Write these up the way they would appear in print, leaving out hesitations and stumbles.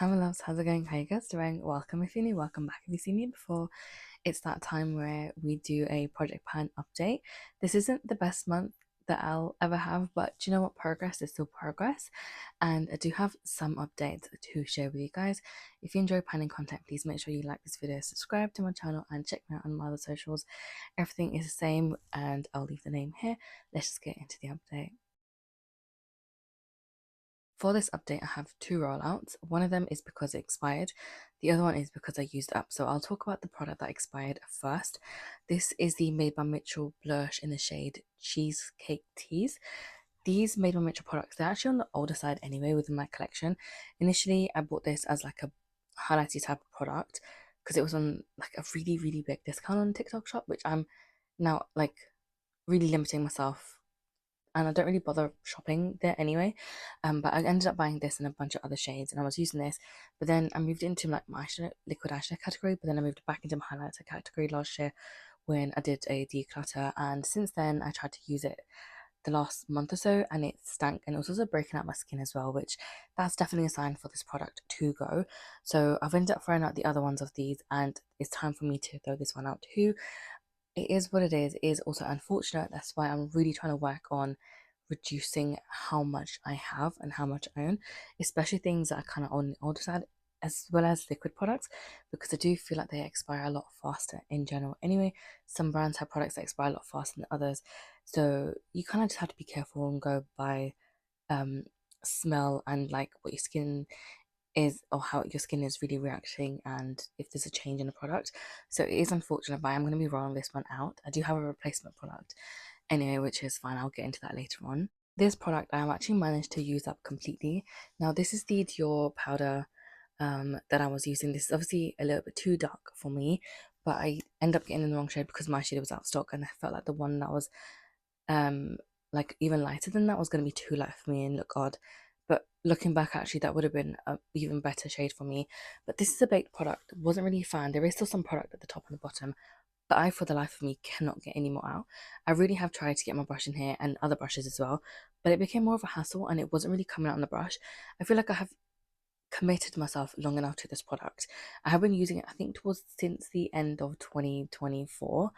Hi my loves, how's it going? How you guys doing? Welcome if you're new, welcome back if you've seen me before. It's that time where we do a project plan update. This isn't the best month that I'll ever have, but do you know what? Progress is still progress. And I do have some updates to share with you guys. If you enjoy planning content, please make sure you like this video, subscribe to my channel, and check me out on my other socials. Everything is the same, and I'll leave the name here. Let's just get into the update. For this update, I have two rollouts. One of them is because it expired. The other one is because I used it up. So I'll talk about the product that expired first. This is the Made by Mitchell blush in the shade Cheesecake Tease. These Made by Mitchell products, they're actually on the older side anyway within my collection. Initially, I bought this as like a highlighty type of product because it was on like a really, really big discount on TikTok shop, which I'm now like really limiting myself, and I don't really bother shopping there anyway. But I ended up buying this and a bunch of other shades, and I was using this. But then I moved into like my eyeshadow, liquid eyeshadow category. But then I moved back into my highlighter category last year when I did a declutter. And since then, I tried to use it the last month or so, and it stank, and it was also breaking out my skin as well, which that's definitely a sign for this product to go. So I've ended up throwing out the other ones of these, and it's time for me to throw this one out too. It is what it is. It is also unfortunate. That's why I'm really trying to work on reducing how much I have and how much I own, especially things that are kind of on the older side, as well as liquid products, because I do feel like they expire a lot faster in general. Anyway, some brands have products that expire a lot faster than others, so you kind of just have to be careful and go by um smell and like what your skin is, or how your skin is really reacting, and if there's a change in the product. So it is unfortunate, but I'm going to be rolling this one out. I do have a replacement product anyway, which is fine. I'll get into that later on. This product I have actually managed to use up completely. Now this is the Dior powder that I was using. This is obviously a little bit too dark for me, but I end up getting in the wrong shade because my shade was out of stock, and I felt like the one that was um like even lighter than that was going to be too light for me and look odd. But looking back, actually that would have been a even better shade for me. But this is a baked product. Wasn't really a fan. There is still some product at the top and the bottom, but I for the life of me cannot get any more out. I really have tried to get my brush in here and other brushes as well, but it became more of a hassle and it wasn't really coming out on the brush. I feel like I have committed myself long enough to this product. I have been using it, I think, towards since the end of 2024,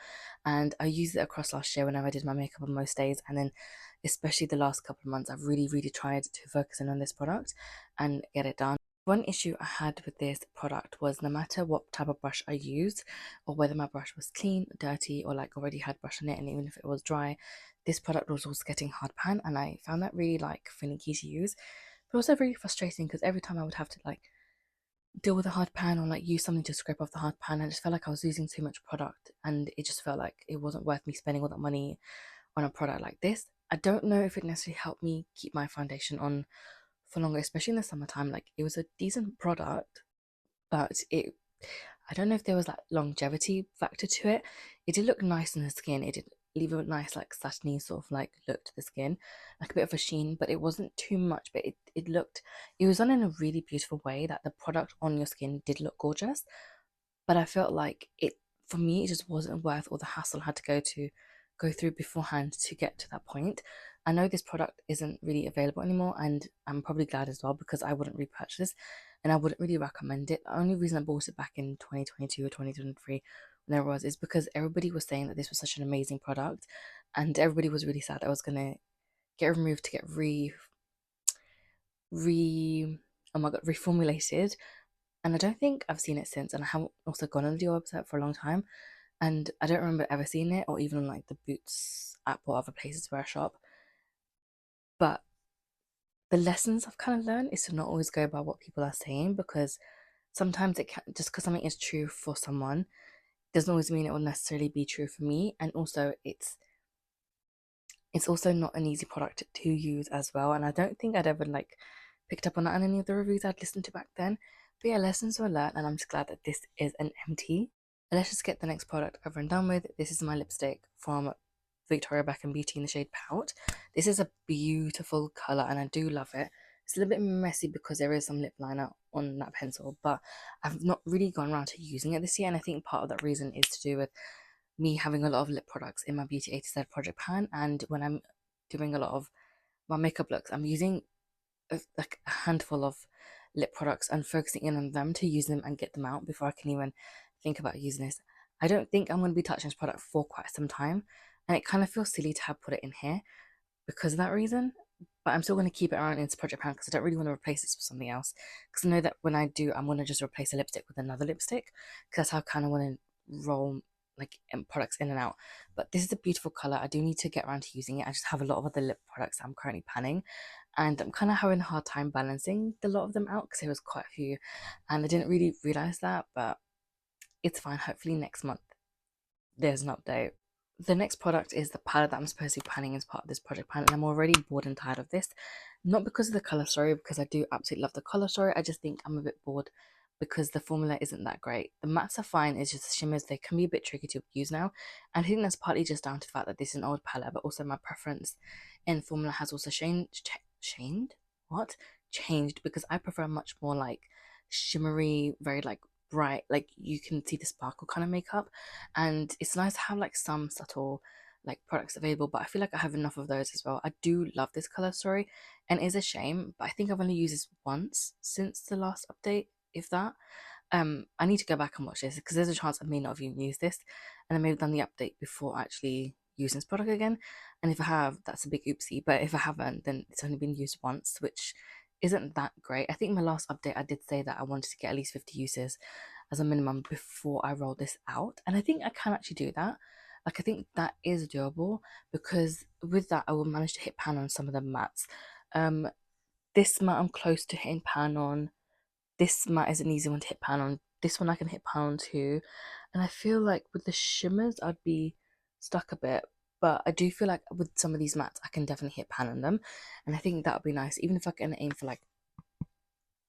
and I used it across last year whenever I did my makeup on most days, and then especially the last couple of months I've really tried to focus in on this product and get it done. One issue I had with this product was no matter what type of brush I used, or whether my brush was clean, dirty, or like already had brush on it, and even if it was dry, this product was also getting hard pan, and I found that really like finicky to use, but also really frustrating because every time I would have to like deal with a hard pan or like use something to scrape off the hard pan, I just felt like I was losing too much product, and it just felt like it wasn't worth me spending all that money on a product like this. I don't know if it necessarily helped me keep my foundation on for longer, especially in the summertime. Like it was a decent product, but I don't know if there was like longevity factor to it. It did look nice in the skin. It did leave a nice like satiny sort of like look to the skin, like a bit of a sheen, but it wasn't too much. But it was done in a really beautiful way that the product on your skin did look gorgeous. But I felt like it, for me, it just wasn't worth all the hassle I had to go through beforehand to get to that point. I know this product isn't really available anymore, and I'm probably glad as well because I wouldn't repurchase this and I wouldn't really recommend it. The only reason I bought it back in 2022 or 2023, whenever it was, is because everybody was saying that this was such an amazing product, and everybody was really sad that I was gonna get removed to get re oh my god, reformulated. And I don't think I've seen it since, and I haven't also gone on the website for a long time, and I don't remember ever seeing it or even on like the Boots app or other places where I shop. But the lessons I've kind of learned is to not always go by what people are saying, because sometimes it can, just because something is true for someone doesn't always mean it will necessarily be true for me. And also it's also not an easy product to use as well, and I don't think I'd ever like picked up on that in any of the reviews I'd listened to back then. But yeah, lessons were learned, and I'm just glad that this is an MT. And let's just get the next product over and done with. This is my lipstick from Victoria Beckham Beauty in the shade Pout. This is a beautiful colour and I do love it. It's a little bit messy because there is some lip liner on that pencil, but I've not really gone around to using it this year, and I think part of that reason is to do with me having a lot of lip products in my Beauty A to Z project pan, and when I'm doing a lot of my makeup looks, I'm using like a handful of lip products and focusing in on them to use them and get them out before I can even think about using this. I don't think I'm going to be touching this product for quite some time, and it kind of feels silly to have put it in here because of that reason. But I'm still going to keep it around in this project pan because I don't really want to replace this with something else. Because I know that when I do, I'm going to just replace a lipstick with another lipstick because that's how I kind of want to roll like products in and out. But this is a beautiful color. I do need to get around to using it. I just have a lot of other lip products I'm currently panning, and I'm kind of having a hard time balancing a lot of them out because there was quite a few, and I didn't really realize that. But it's fine. Hopefully next month there's an update. The next product is the palette that I'm supposed to be panning as part of this project pan, and I'm already bored and tired of this. Not because of the color story, because I do absolutely love the color story. I just think I'm a bit bored because the formula isn't that great. The mattes are fine, it's just the shimmers, they can be a bit tricky to use now. And I think that's partly just down to the fact that this is an old palette, but also my preference in formula has also changed? What? Changed, because I prefer much more like shimmery, very like bright, like you can see the sparkle kind of makeup. And it's nice to have like some subtle like products available, but I feel like I have enough of those as well. I do love this color story, and it is a shame, but I think I've only used this once since the last update, if that. I need to go back and watch this because there's a chance I may not have even used this, and I may have done the update before actually using this product again. And if I have, that's a big oopsie. But if I haven't, then it's only been used once, which isn't that great. I think my last update I did say that I wanted to get at least 50 uses as a minimum before I roll this out, and I think I can actually do that. Like, I think that is doable because with that I will manage to hit pan on some of the mattes. Um, this matte I'm close to hitting pan on. This matte is an easy one to hit pan on. This one I can hit pan on too. And I feel like with the shimmers I'd be stuck a bit. But I do feel like with some of these mattes I can definitely hit pan on them. And I think that would be nice. Even if I can aim for like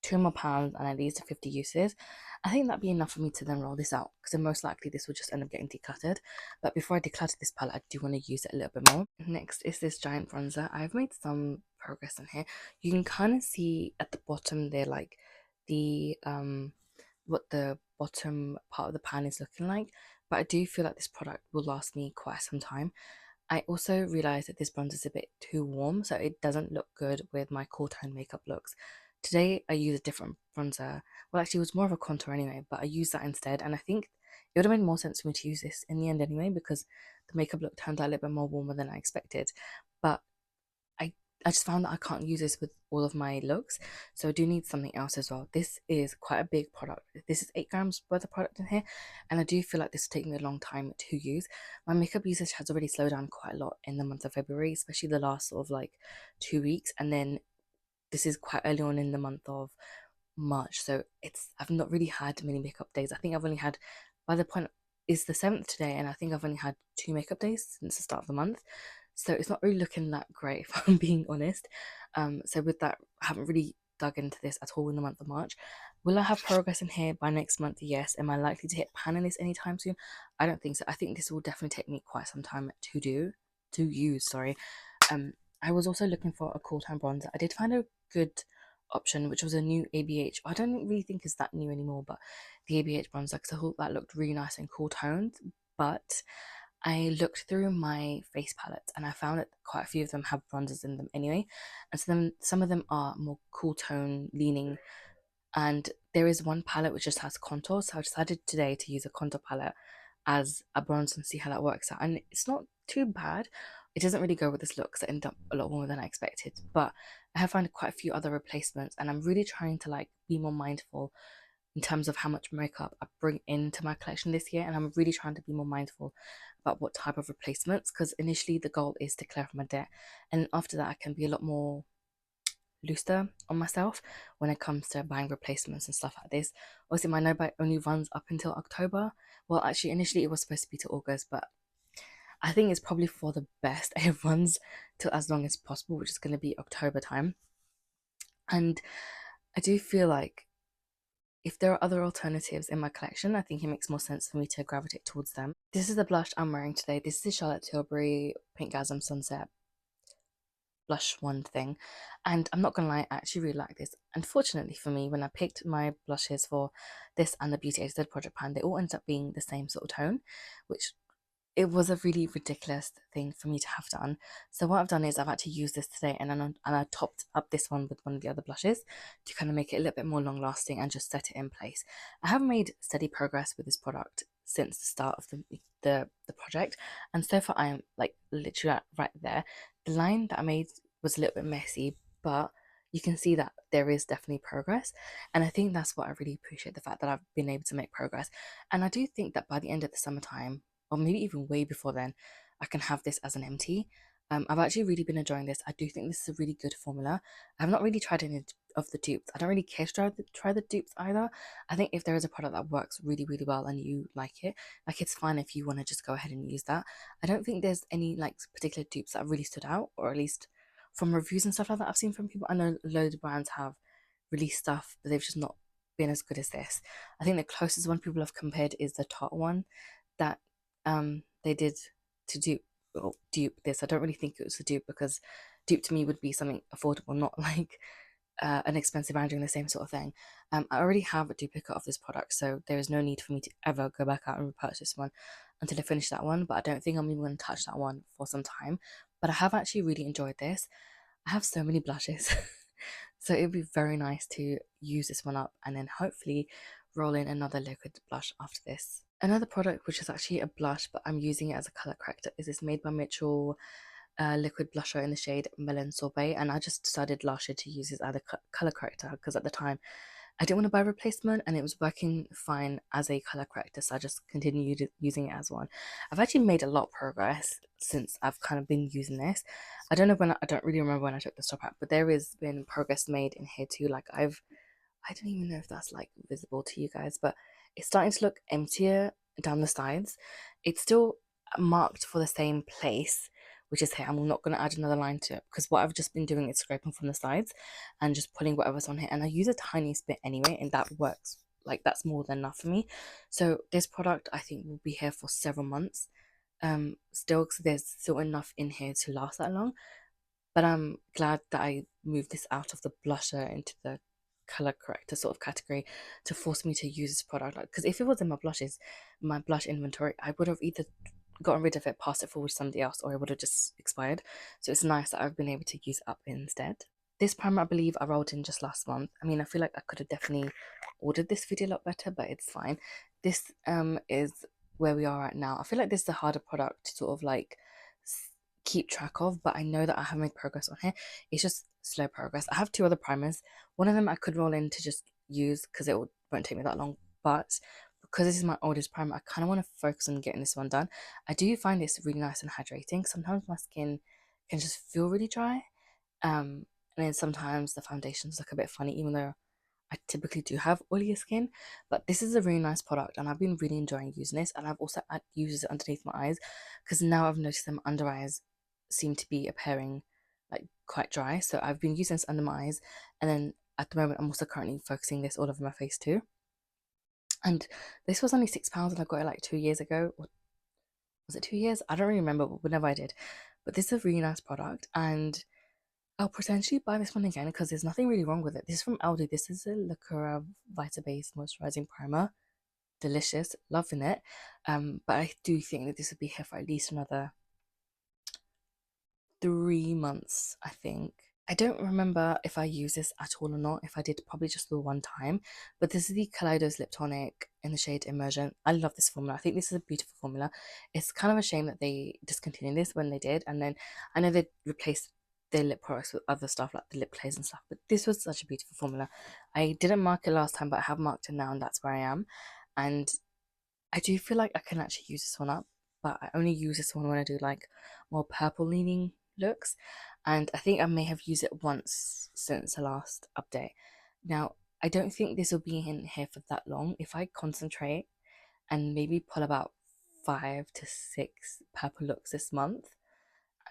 2 more pounds and at least 50 uses, I think that'd be enough for me to then roll this out, because then most likely this will just end up getting decluttered. But before I declutter this palette, I do want to use it a little bit more. Next is this giant bronzer. I've made some progress in here. You can kind of see at the bottom there like the what the bottom part of the pan is looking like, but I do feel like this product will last me quite some time. I also realized that this bronzer is a bit too warm, so it doesn't look good with my cool tone makeup looks. Today I used a different bronzer. Well, actually, it was more of a contour anyway, but I used that instead, and I think it would have made more sense for me to use this in the end anyway, because the makeup look turned out a little bit more warmer than I expected. But I I just found that I can't use this with all of my looks, so I do need something else as well. This is quite a big product. This is 8 grams worth of product in here, and I do feel like this will take me a long time to use. My makeup usage has already slowed down quite a lot in the month of February, especially the last sort of like 2 weeks, and then this is quite early on in the month of March, so I've not really had many makeup days. I think I've only had, by the point it's the 7th today, and I think I've only had 2 makeup days since the start of the month. So it's not really looking that great, if I'm being honest. So with that, I haven't really dug into this at all in the month of March. Will I have progress in here by next month? Yes. Am I likely to hit pan in this anytime soon? I don't think so. I think this will definitely take me quite some time to use, sorry. I was also looking for a cool tone bronzer. I did find a good option, which was a new ABH. I don't really think it's that new anymore, but the ABH bronzer, because I thought that looked really nice and cool toned. But I looked through my face palettes and I found that quite a few of them have bronzers in them anyway, and so then some of them are more cool tone leaning, and there is one palette which just has contour, so I decided today to use a contour palette as a bronze and see how that works out, and it's not too bad. It doesn't really go with this look because it ended up a lot more than I expected, but I have found quite a few other replacements, and I'm really trying to like be more mindful in terms of how much makeup I bring into my collection this year, and I'm really trying to be more mindful about what type of replacements, because initially the goal is to clear off my debt, and after that I can be a lot more looser on myself when it comes to buying replacements and stuff like this. Obviously my no buy only runs up until October. Well, actually initially it was supposed to be to August, but I think it's probably for the best it runs till as long as possible, which is going to be October time. And I do feel like if there are other alternatives in my collection, I think it makes more sense for me to gravitate towards them. This is the blush I'm wearing today. This is the Charlotte Tilbury Pinkgasm Sunset blush one thing, and I'm not gonna lie, I actually really like this. Unfortunately for me, when I picked my blushes for this and the Beauty Aided project pan, they all ended up being the same sort of tone, which it was a really ridiculous thing for me to have done. So what I've done is I've actually used this today, and I topped up this one with one of the other blushes to kind of make it a little bit more long lasting and just set it in place. I have made steady progress with this product since the start of the project, and so far I am like literally right there. The line that I made was a little bit messy, but you can see that there is definitely progress, and I think that's what I really appreciate, the fact that I've been able to make progress. And I do think that by the end of the summertime, or maybe even way before then, I can have this as an empty. I've actually really been enjoying this. I do think this is a really good formula. I've not really tried any of the dupes. I don't really care to try the dupes either. I think if there is a product that works really, really well and you like it, like it's fine if you want to just go ahead and use that. I don't think there's any like particular dupes that have really stood out, or at least from reviews and stuff like that I've seen from people. I know loads of brands have released stuff, but they've just not been as good as this. I think the closest one people have compared is the Tarte one that they did to dupe this. I don't really think it was a dupe, because dupe to me would be something affordable, not like an expensive brand doing the same sort of thing. I already have a duplicate of this product, so there is no need for me to ever go back out and repurchase one until I finish that one. But I don't think I'm even going to touch that one for some time. But I have actually really enjoyed this. I have so many blushes. So it would be very nice to use this one up and then hopefully roll in another liquid blush after this. Another product which is actually a blush, but I'm using it as a color corrector, is this Made by Mitchell liquid blusher in the shade Melon Sorbet. And I just decided last year to use this as a color corrector because at the time I didn't want to buy a replacement and it was working fine as a color corrector, so I just continued using it as one. I've actually made a lot of progress since I've kind of been using this. I don't know when, I don't really remember when I took the stop out, but there has been progress made in here too. Like I don't even know if that's like visible to you guys, but it's starting to look emptier down the sides. It's still marked for the same place, which is here. I'm not going to add another line to it because what I've just been doing is scraping from the sides and just pulling whatever's on here. And I use a tiny bit anyway, and that works. Like that's more than enough for me. So this product I think will be here for several months. Still, because there's still enough in here to last that long. But I'm glad that I moved this out of the blusher into the color corrector sort of category to force me to use this product. Because if it was in my blush inventory, I would have either gotten rid of it, passed it forward to somebody else, or it would have just expired. So it's nice that I've been able to use it up instead. This primer, I believe I rolled in just last month. I mean, I feel like I could have definitely ordered this video a lot better, but it's fine. This is where we are right now. I feel like this is a harder product to sort of like keep track of, but I know that I have made progress on here. It's just slow progress. I have two other primers. One of them I could roll in to just use because it won't take me that long, but because this is my oldest primer, I kind of want to focus on getting this one done. I do find this really nice and hydrating. Sometimes my skin can just feel really dry, and then sometimes the foundations look a bit funny, even though I typically do have oilier skin. But this is a really nice product, and I've been really enjoying using this. And I've also used it underneath my eyes because now I've noticed that my under eyes seem to be appearing like quite dry. So I've been using this under my eyes, and then at the moment I'm also currently focusing this all over my face too. And this was only £6, and I got it like 2 years ago. Or was it 2 years? I don't really remember, but whenever I did. But this is a really nice product, and I'll potentially buy this one again because there's nothing really wrong with it. This is from Aldi. This is a Lacura Vita Base Moisturizing Primer. Delicious, loving it. But I do think that this would be here for at least another 3 months, I think. I don't remember if I use this at all or not. If I did, probably just the one time. But this is the Kaleidos Lip Tonic in the shade Immersion. I love this formula. I think this is a beautiful formula. It's kind of a shame that they discontinued this when they did. And then I know they replaced their lip products with other stuff like the lip glaze and stuff. But this was such a beautiful formula. I didn't mark it last time, but I have marked it now, and that's where I am. And I do feel like I can actually use this one up, but I only use this one when I do like more purple leaning looks. And I think I may have used it once since the last update. Now, I don't think this will be in here for that long. If I concentrate and maybe pull about 5 to 6 purple looks this month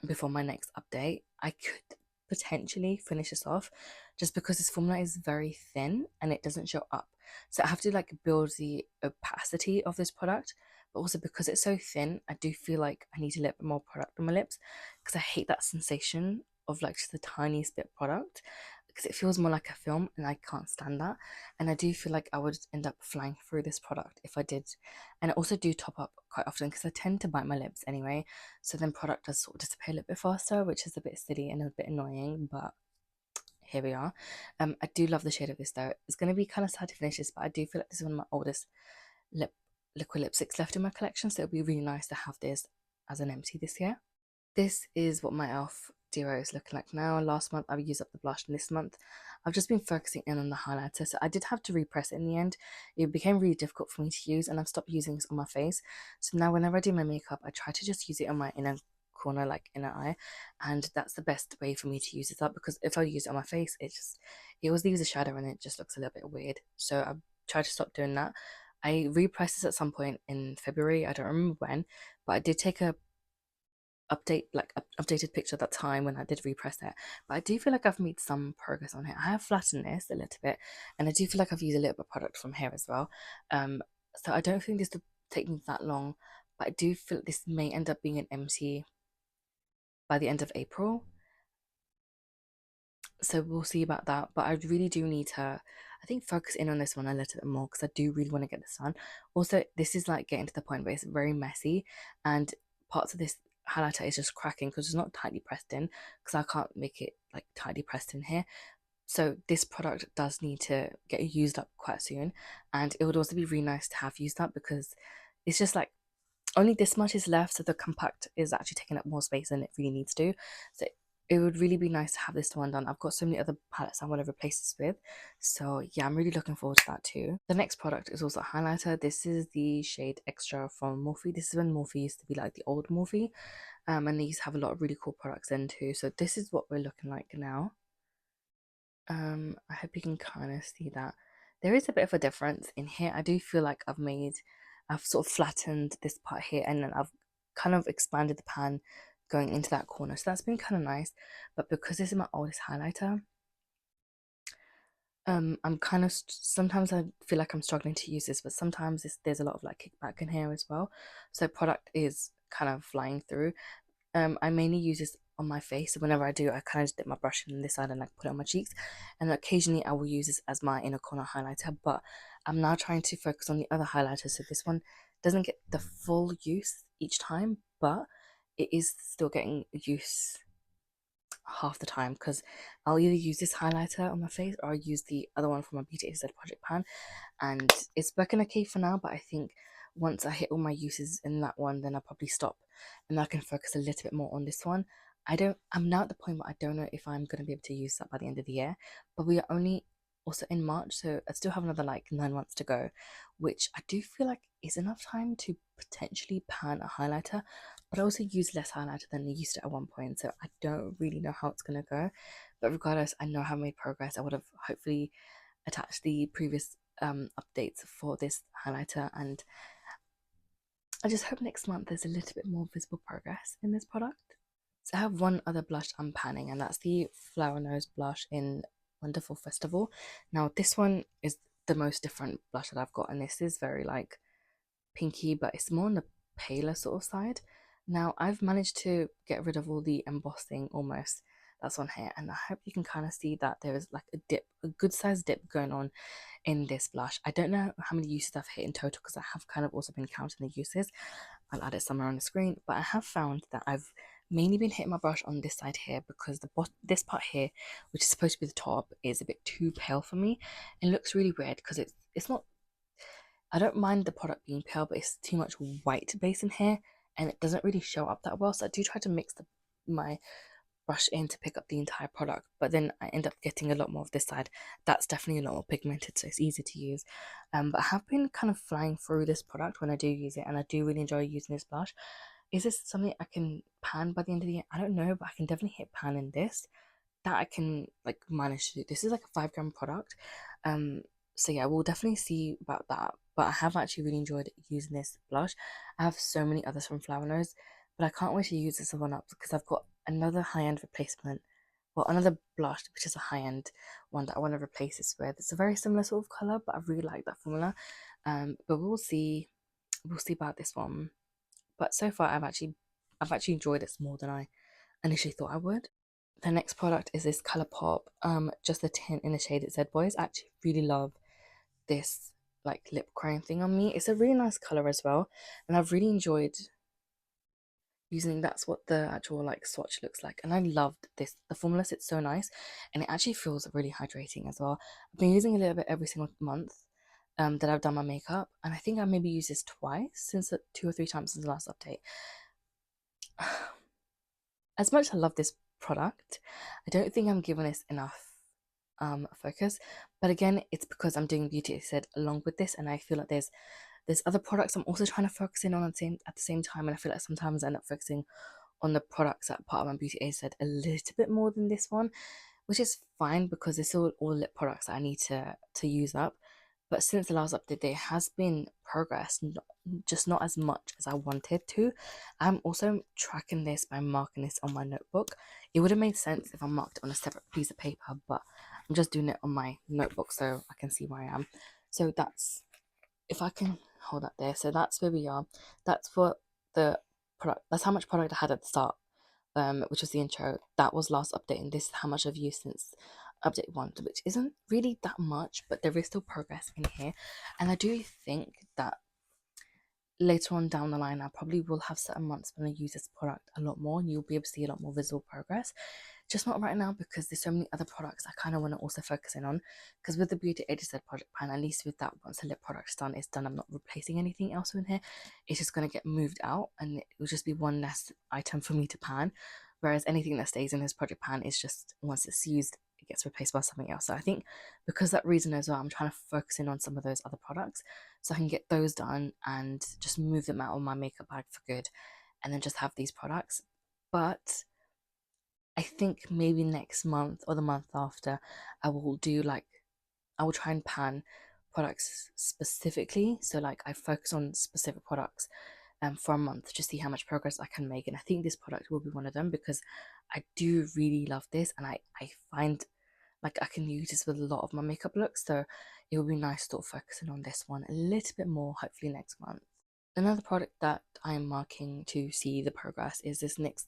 before my next update, I could potentially finish this off just because this formula is very thin and it doesn't show up. So I have to like build the opacity of this product, but also because it's so thin, I do feel like I need a little bit more product on my lips because I hate that sensation of like just the tiniest bit of product. because it feels more like a film and I can't stand that. And I do feel like I would end up flying through this product if I did. And I also do top up quite often because I tend to bite my lips anyway. So then product does sort of disappear a little bit faster, which is a bit silly and a bit annoying, but here we are. I do love the shade of this though. It's going to be kind of sad to finish this, but I do feel like this is one of my oldest liquid lipsticks left in my collection, so it'd be really nice to have this as an empty this year. This is what my e.l.f. duo is looking like now. Last month I used up the blush, and this month I've just been focusing in on the highlighter. So I did have to repress it in the end. It became really difficult for me to use, and I've stopped using this on my face. So now whenever I do my makeup, I try to just use it on my inner corner, like inner eye, and that's the best way for me to use this up, because if I use it on my face, it always leaves a shadow and it just looks a little bit weird. So I've tried to stop doing that. I repressed this at some point in February. I don't remember when, but I did take a updated picture at that time when I did repress it. But I do feel like I've made some progress on it. I have flattened this a little bit, and I do feel like I've used a little bit of product from here as well. So I don't think this will take me that long, but I do feel like this may end up being an empty by the end of April. So we'll see about that. But I really do need to, I think, focus in on this one a little bit more because I do really want to get this done. Also, this is like getting to the point where it's very messy, and parts of this highlighter is just cracking because it's not tightly pressed in, because I can't make it like tightly pressed in here. So this product does need to get used up quite soon, and it would also be really nice to have used up because it's just like only this much is left, so the compact is actually taking up more space than it really needs to. So it would really be nice to have this one done. I've got so many other palettes I want to replace this with, so yeah, I'm really looking forward to that too. The next product is also a highlighter. This is the shade Extra from Morphe. This is when Morphe used to be like the old Morphe, and they used to have a lot of really cool products in too. So this is what we're looking like now. I hope you can kind of see that there is a bit of a difference in here. I do feel like I've sort of flattened this part here, and then I've kind of expanded the pan going into that corner, so that's been kind of nice. But because this is my oldest highlighter, I'm kind of sometimes I feel like I'm struggling to use this, but sometimes there's a lot of like kickback in here as well, so product is kind of flying through. I mainly use this on my face. So whenever I do, I kind of just dip my brush in this side and like put it on my cheeks. And occasionally I will use this as my inner corner highlighter. But I'm now trying to focus on the other highlighter. So this one doesn't get the full use each time, but it is still getting use half the time, because I'll either use this highlighter on my face or I'll use the other one from my Beauty AZ project pan, and it's working okay for now. But I think once I hit all my uses in that one, then I'll probably stop and I can focus a little bit more on this one. I'm now at the point where I don't know if I'm going to be able to use that by the end of the year, but we are only also in March, so I still have another like 9 months to go, which I do feel like is enough time to potentially pan a highlighter. But I also use less highlighter than I used to at one point, so I don't really know how it's gonna go. But regardless, I know I've made progress. I would have hopefully attached the previous updates for this highlighter, and I just hope next month there's a little bit more visible progress in this product. So I have one other blush I'm panning, and that's the Flower Nose blush in Wonderful Festival. Now this one is the most different blush that I've got, and this is very like pinky, but it's more on the paler sort of side. Now I've managed to get rid of all the embossing almost that's on here, and I hope you can kind of see that there is like a good sized dip going on in this blush. I don't know how many uses I've hit in total because I have kind of also been counting the uses. I'll add it somewhere on the screen, but I have found that I've mainly been hitting my brush on this side here because this part here, which is supposed to be the top, is a bit too pale for me. It looks really weird because it's not, I don't mind the product being pale, but it's too much white base in here and it doesn't really show up that well. So I do try to mix my brush in to pick up the entire product, but then I end up getting a lot more of this side. That's definitely a lot more pigmented, so it's easy to use. But I have been kind of flying through this product when I do use it, and I do really enjoy using this blush. Is this something I can pan by the end of the year? I don't know, but I can definitely hit pan in this. That I can like manage to do. This is like a 5 gram product. So yeah, we'll definitely see about that. But I have actually really enjoyed using this blush. I have so many others from Flower Nose, but I can't wait to use this one up because I've got another high-end replacement. Well, another blush, which is a high-end one that I want to replace this with. It's a very similar sort of color, but I really like that formula. But we'll see. We'll see about this one. But so far, I've actually enjoyed it more than I initially thought I would. The next product is this Colourpop, just a tint in the shade It Said Boys. I actually really love this like lip crying thing on me. It's a really nice color as well, and I've really enjoyed using. That's what the actual like swatch looks like, and I loved this. The formula sits so nice, and it actually feels really hydrating as well. I've been using a little bit every single month that I've done my makeup, and I think I maybe used this twice since 2 or 3 times since the last update. As much as I love this product, I don't think I'm giving this enough focus. But again, it's because I'm doing beauty as I said along with this, and I feel like there's other products I'm also trying to focus in on at the same time, and I feel like sometimes I end up focusing on the products that part of my beauty as I said a little bit more than this one, which is fine because it's all lip products that I need to use up. But since the last update, there has been progress, just not as much as I wanted to. I'm also tracking this by marking this on my notebook. It would have made sense if I marked it on a separate piece of paper, but I'm just doing it on my notebook so I can see where I am. So that's, if I can hold that there. So that's where we are. That's for the product. That's how much product I had at the start, which was the intro. That was last update, and this is how much I've used since update 1, which isn't really that much, but there is still progress in here. And I do think that later on down the line, I probably will have certain months when I use this product a lot more, and you'll be able to see a lot more visible progress. Just not right now because there's so many other products I kind of want to also focus in on. Because with the Beauty Aid Said project plan, at least with that, once the lip product's done, it's done. I'm not replacing anything else in here. It's just going to get moved out, and it will just be one less item for me to pan. Whereas anything that stays in this project pan is just, once it's used, it gets replaced by something else. So I think because that reason as well, I'm trying to focus in on some of those other products so I can get those done and just move them out of my makeup bag for good, and then just have these products. But I think maybe next month or the month after, I will do like, I will try and pan products specifically. So like I focus on specific products for a month to see how much progress I can make. And I think this product will be one of them because I do really love this, and I find like I can use this with a lot of my makeup looks. So it will be nice to start focusing on this one a little bit more, hopefully next month. Another product that I'm marking to see the progress is this NYX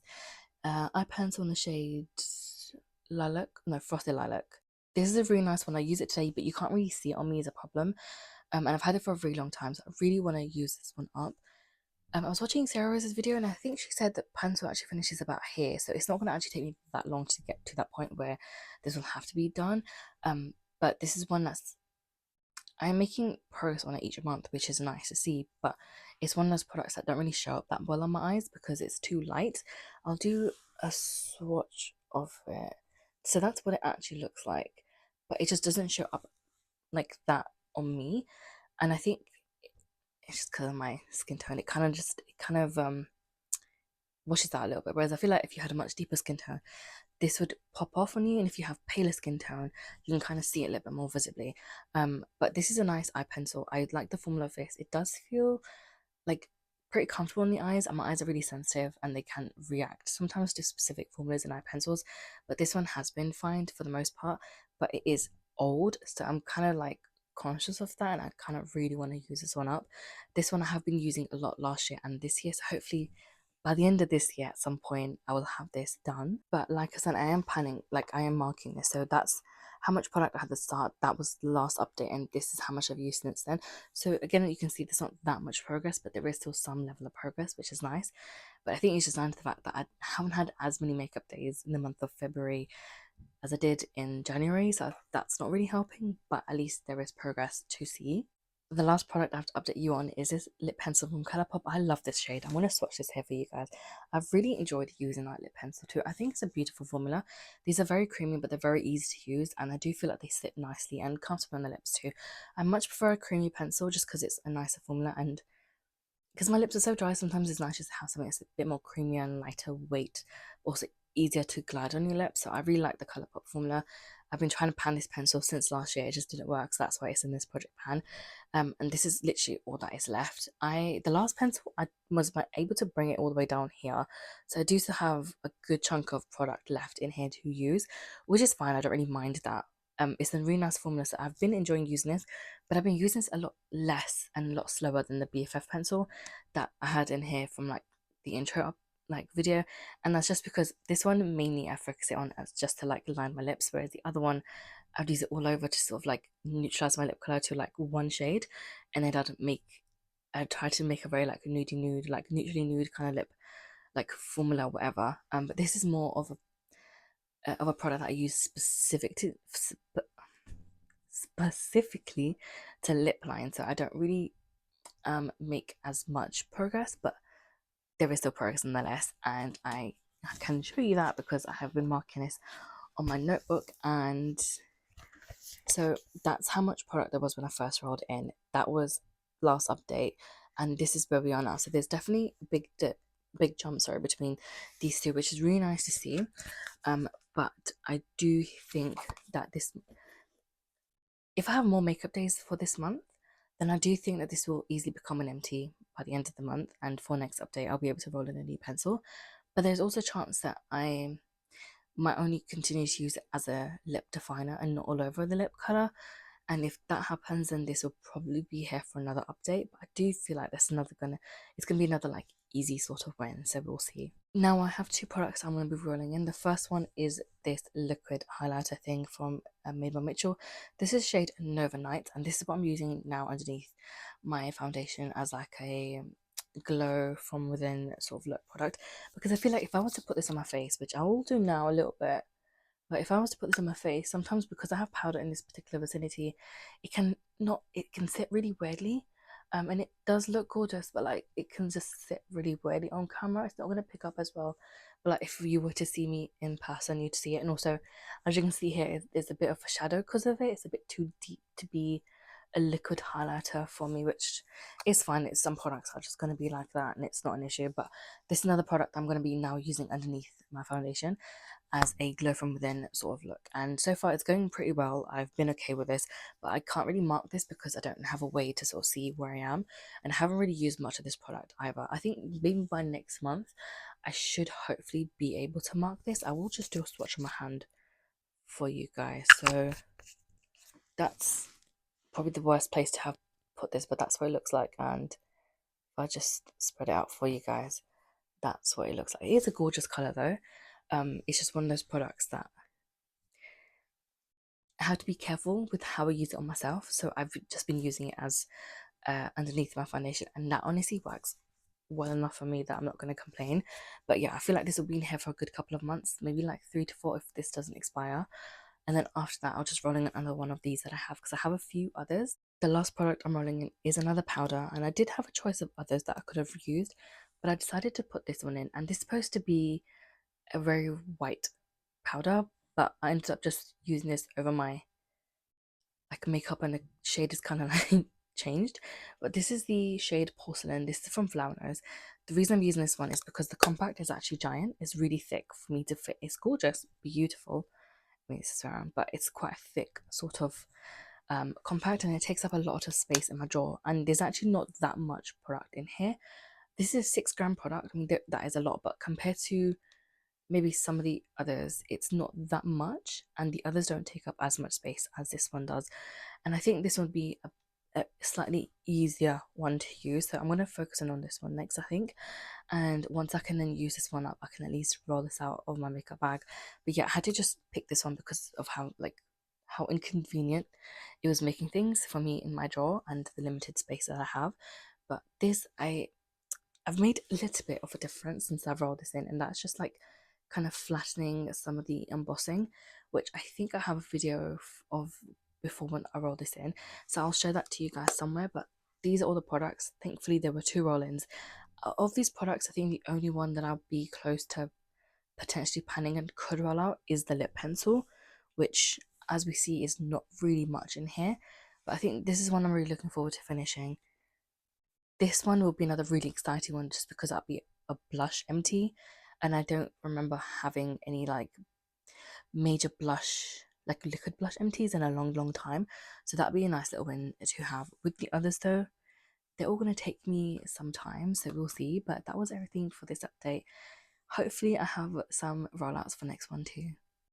eye pencil in the shade Lilac, no, Frosted Lilac. This is a really nice one. I use it today, but you can't really see it on me as a problem. And I've had it for a really long time, so I really want to use this one up. I was watching Sarah Rose's video, and I think she said that pencil actually finishes about here, so it's not going to actually take me that long to get to that point where this will have to be done. But this is one that's, I'm making progress on it each month, which is nice to see, but it's one of those products that don't really show up that well on my eyes because it's too light. I'll do a swatch of it. So that's what it actually looks like, but it just doesn't show up like that on me. And I think it's just because of my skin tone. It kind of washes out a little bit. Whereas I feel like if you had a much deeper skin tone, this would pop off on you, and if you have paler skin tone, you can kind of see it a little bit more visibly. But this is a nice eye pencil. I like the formula of this. It does feel like pretty comfortable in the eyes, and my eyes are really sensitive and they can react sometimes to specific formulas in eye pencils, but this one has been fine for the most part. But it is old, so I'm kind of like conscious of that, and I kind of really want to use this one up. This one I have been using a lot last year and this year, so hopefully by the end of this year at some point I will have this done. But like I said, I am planning, like I am marking this, so that's how much product I had to start. That was the last update, and this is how much I've used since then. So again, you can see there's not that much progress, but there is still some level of progress, which is nice. But I think it's just down to the fact that I haven't had as many makeup days in the month of February as I did in January, so that's not really helping, but at least there is progress to see. The last product I have to update you on is this lip pencil from Colourpop. I love this shade. I'm going to swatch this here for you guys. I've really enjoyed using that lip pencil too. I think it's a beautiful formula. These are very creamy, but they're very easy to use, and I do feel like they sit nicely and comfortable on the lips too. I much prefer a creamy pencil just because it's a nicer formula, and because my lips are so dry, sometimes it's nice just to have something that's a bit more creamy and lighter weight, also easier to glide on your lips. So I really like the Colourpop formula. I've been trying to pan this pencil since last year. It just didn't work, so that's why it's in this project pan. And this is literally all that is left. The last pencil, I was able to bring it all the way down here, so I do still have a good chunk of product left in here to use, which is fine. I don't really mind that. It's a really nice formula, so I've been enjoying using this, but I've been using this a lot less and a lot slower than the BFF pencil that I had in here from like the intro like video, and that's just because this one mainly I focus it on as just to like line my lips, whereas the other one I'd use it all over to sort of like neutralize my lip color to like one shade, and then I'd try to make a very like nudie nude, like neutrally nude kind of lip like formula, whatever. But this is more of a product that I use specifically to lip line, so I don't really make as much progress, but there is still progress nonetheless, and I can show you that because I have been marking this on my notebook. And so that's how much product there was when I first rolled in. That was last update, and this is where we are now. So there's definitely a big jump, sorry, between these two, which is really nice to see. But I do think that if I have more makeup days for this month, then I do think that this will easily become an empty by the end of the month, and for next update I'll be able to roll in a new pencil. But there's also a chance that I might only continue to use it as a lip definer and not all over the lip color. And if that happens, then this will probably be here for another update. But I do feel like it's gonna be another like easy sort of win, so we'll see. Now I have two products I'm going to be rolling in. The first one is this liquid highlighter thing from Made by Mitchell. This is shade Nova Night, and this is what I'm using now underneath my foundation as like a glow from within sort of look product, because I feel like if I was to put this on my face, which I will do now a little bit, but if I was to put this on my face, sometimes because I have powder in this particular vicinity, it can sit really weirdly. And it does look gorgeous, but like it can just sit really weirdly on camera. It's not going to pick up as well. But like if you were to see me in person, you'd see it. And also, as you can see here, there's a bit of a shadow because of it. It's a bit too deep to be a liquid highlighter for me, which is fine. Some products are just going to be like that, and it's not an issue. But this is another product I'm going to be now using underneath my foundation as a glow from within sort of look, and so far it's going pretty well. I've been okay with this, but I can't really mark this because I don't have a way to sort of see where I am, and I haven't really used much of this product either. I think maybe by next month I should hopefully be able to mark this. I will just do a swatch on my hand for you guys. So that's probably the worst place to have put this, but that's what it looks like. And if I just spread it out for you guys, that's what it looks like. It is a gorgeous color though. It's just one of those products that I have to be careful with how I use it on myself. So I've just been using it as underneath my foundation, and that honestly works well enough for me that I'm not going to complain. But yeah, I feel like this will be in here for a good couple of months, maybe like 3 to 4 if this doesn't expire. And then after that, I'll just roll in another one of these that I have, because I have a few others. The last product I'm rolling in is another powder, and I did have a choice of others that I could have used, but I decided to put this one in. And this is supposed to be a very white powder, but I ended up just using this over my like makeup, and the shade is kind of like changed. But this is the shade Porcelain. This is from Flower Nose. The reason I'm using this one is because the compact is actually giant. It's really thick for me to fit. It's gorgeous, beautiful. I mean, this is around, but it's quite a thick sort of compact, and it takes up a lot of space in my drawer. And there's actually not that much product in here. This is a 6 gram product. I mean, that is a lot, but compared to maybe some of the others, it's not that much, and the others don't take up as much space as this one does. And I think this would be a slightly easier one to use, so I'm going to focus on this one next, I think. And once I can then use this one up, I can at least roll this out of my makeup bag. But yeah, I had to just pick this one because of how inconvenient it was making things for me in my drawer and the limited space that I have. But this I've made a little bit of a difference since I've rolled this in, and that's just like kind of flattening some of the embossing, which I think I have a video of before when I roll this in, so I'll show that to you guys somewhere. But these are all the products. Thankfully there were 2 roll-ins. Of these products, I think the only one that I'll be close to potentially panning and could roll out is the lip pencil, which as we see is not really much in here. But I think this is one I'm really looking forward to finishing. This one will be another really exciting one just because that'll be a blush empty, and I don't remember having any like major blush, like liquid blush empties in a long time. So that'll be a nice little win to have. With the others though, they're all going to take me some time, so we'll see. But that was everything for this update. Hopefully I have some rollouts for next one too.